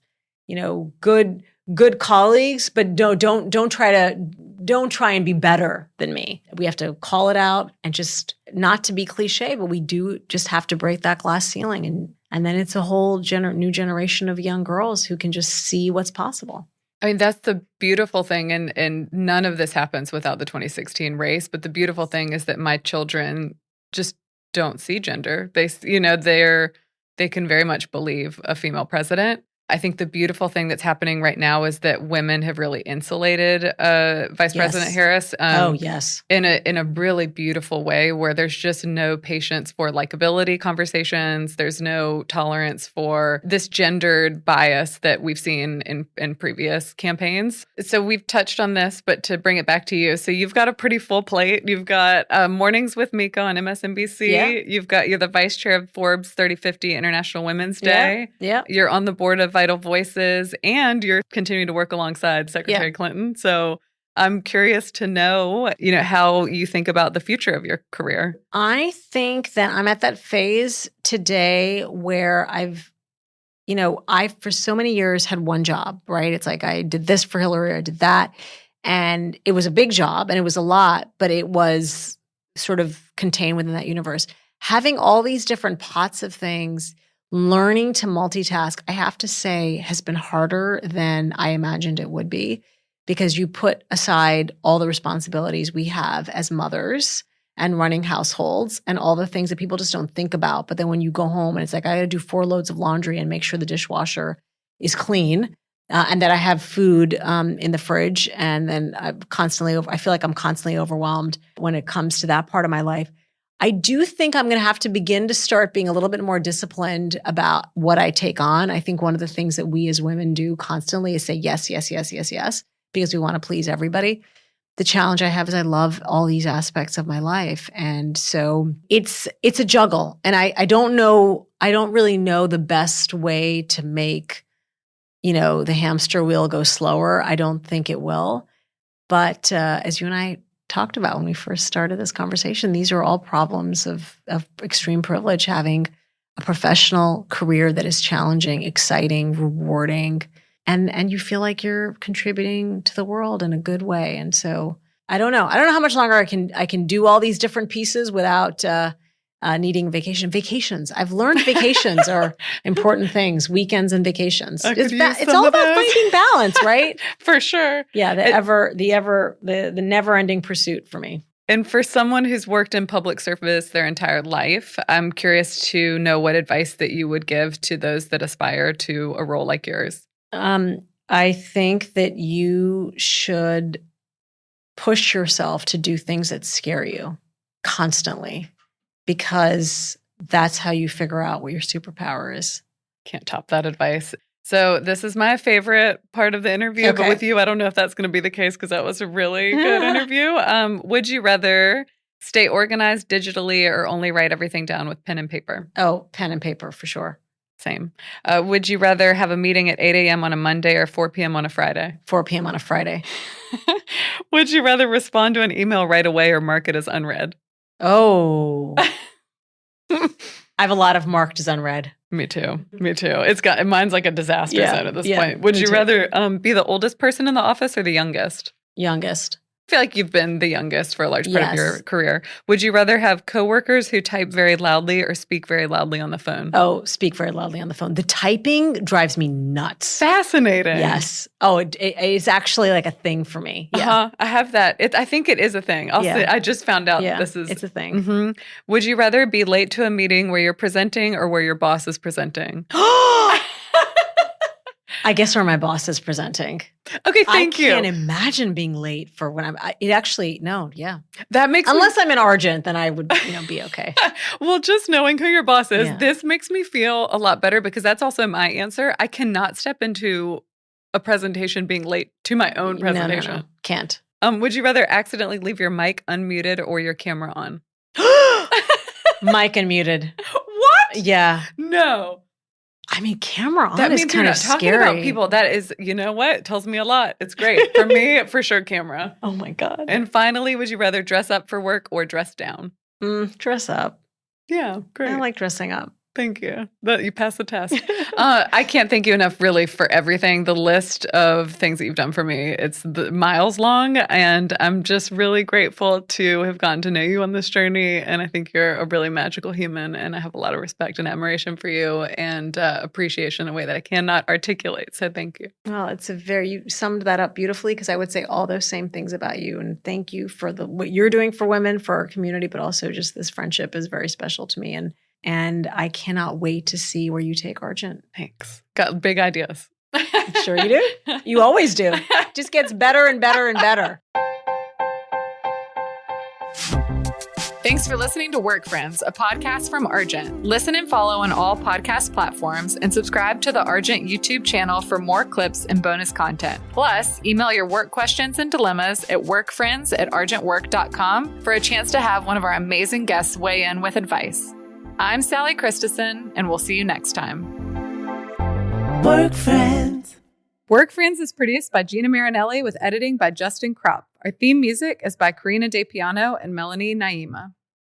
good colleagues, but don't try and be better than me. We have to call it out and just not to be cliche, but we do just have to break that glass ceiling. And then it's a whole new generation of young girls who can just see what's possible. I mean, that's the beautiful thing. And none of this happens without the 2016 race. But the beautiful thing is that my children just don't see gender. They can very much believe a female president. I think the beautiful thing that's happening right now is that women have really insulated Vice President Harris. Yes. In a really beautiful way where there's just no patience for likability conversations. There's no tolerance for this gendered bias that we've seen in previous campaigns. So we've touched on this, but to bring it back to you. So you've got a pretty full plate. You've got Mornings with Mika on MSNBC. Yeah. You're the vice chair of Forbes 3050 International Women's Day. Yeah. You're on the board of Vital Voices, and you're continuing to work alongside Secretary Clinton. So I'm curious to know, how you think about the future of your career. I think that I'm at that phase today where I've for so many years had one job, right? It's like I did this for Hillary, I did that. And it was a big job and it was a lot, but it was sort of contained within that universe. Having all these different pots of things, learning to multitask, I have to say, has been harder than I imagined it would be, because you put aside all the responsibilities we have as mothers and running households and all the things that people just don't think about. But then when you go home and it's like, I got to do 4 loads of laundry and make sure the dishwasher is clean and that I have food in the fridge. And then I feel like I'm constantly overwhelmed when it comes to that part of my life. I do think I'm going to have to begin to start being a little bit more disciplined about what I take on. I think one of the things that we as women do constantly is say yes, yes, yes, yes, yes, because we want to please everybody. The challenge I have is I love all these aspects of my life. And so it's a juggle. And I don't really know the best way to make, the hamster wheel go slower. I don't think it will. But as you and I talked about when we first started this conversation, these are all problems of extreme privilege, having a professional career that is challenging, exciting, rewarding, and you feel like you're contributing to the world in a good way. And so I don't know how much longer I can do all these different pieces without needing vacations. I've learned vacations are important things, weekends and vacations. It's all about finding balance, right? For sure. Yeah, the never-ending pursuit for me. And for someone who's worked in public service their entire life, I'm curious to know what advice that you would give to those that aspire to a role like yours. I think that you should push yourself to do things that scare you constantly, because that's how you figure out what your superpower is. Can't top that advice. So this is my favorite part of the interview, but with you, I don't know if that's going to be the case because that was a really good interview. Would you rather stay organized digitally or only write everything down with pen and paper? Oh, pen and paper for sure. Same. Would you rather have a meeting at 8 a.m. on a Monday or 4 p.m. on a Friday? 4 p.m. on a Friday. Would you rather respond to an email right away or mark it as unread? Oh. I have a lot of marked as unread. Me too. Mine's like a disaster zone at this point. Would you rather be the oldest person in the office or the youngest? Youngest. I feel like you've been the youngest for a large part of your Yes. career. Would you rather have coworkers who type very loudly or speak very loudly on the phone? Oh, speak very loudly on the phone. The typing drives me nuts. Fascinating. Yes. Oh, it's actually like a thing for me. Yeah. I have that. I think it is a thing. I just found out Yeah, this is. it's a thing. Mhm. Would you rather be late to a meeting where you're presenting or where your boss is presenting? I guess where my boss is presenting. Okay, thank you. I can't imagine being late for when yeah. That makes Unless I'm in Argent, then I would, be okay. Well, just knowing who your boss is, Yeah. this makes me feel a lot better because that's also my answer. I cannot step into a presentation being late to my own presentation. No. Can't. Would you rather accidentally leave your mic unmuted or your camera on? Mic unmuted. What? Yeah. No. I mean, camera on That is means you're kind not of talking scary. about people. That is, you know what? It tells me a lot. It's great. For me, for sure, camera. Oh my God. And finally, would you rather dress up for work or dress down? Dress up. Yeah, great. I like dressing up. Thank you. You passed the test. I can't thank you enough, really, for everything. The list of things that you've done for me, it's miles long, and I'm just really grateful to have gotten to know you on this journey. And I think you're a really magical human, and I have a lot of respect and admiration for you and appreciation in a way that I cannot articulate. So thank you. Well, you summed that up beautifully because I would say all those same things about you. And thank you for what you're doing for women, for our community, but also just this friendship is very special to me. And I cannot wait to see where you take Argent. Thanks. Got big ideas. Sure you do. You always do. Just gets better and better and better. Thanks for listening to Work Friends, a podcast from Argent. Listen and follow on all podcast platforms and subscribe to the Argent YouTube channel for more clips and bonus content. Plus, email your work questions and dilemmas at workfriends@argentwork.com for a chance to have one of our amazing guests weigh in with advice. I'm Sally Christensen, and we'll see you next time. Work Friends. Work Friends is produced by Gina Marinelli with editing by Justin Kropp. Our theme music is by Karina De Piano and Melanie Naima.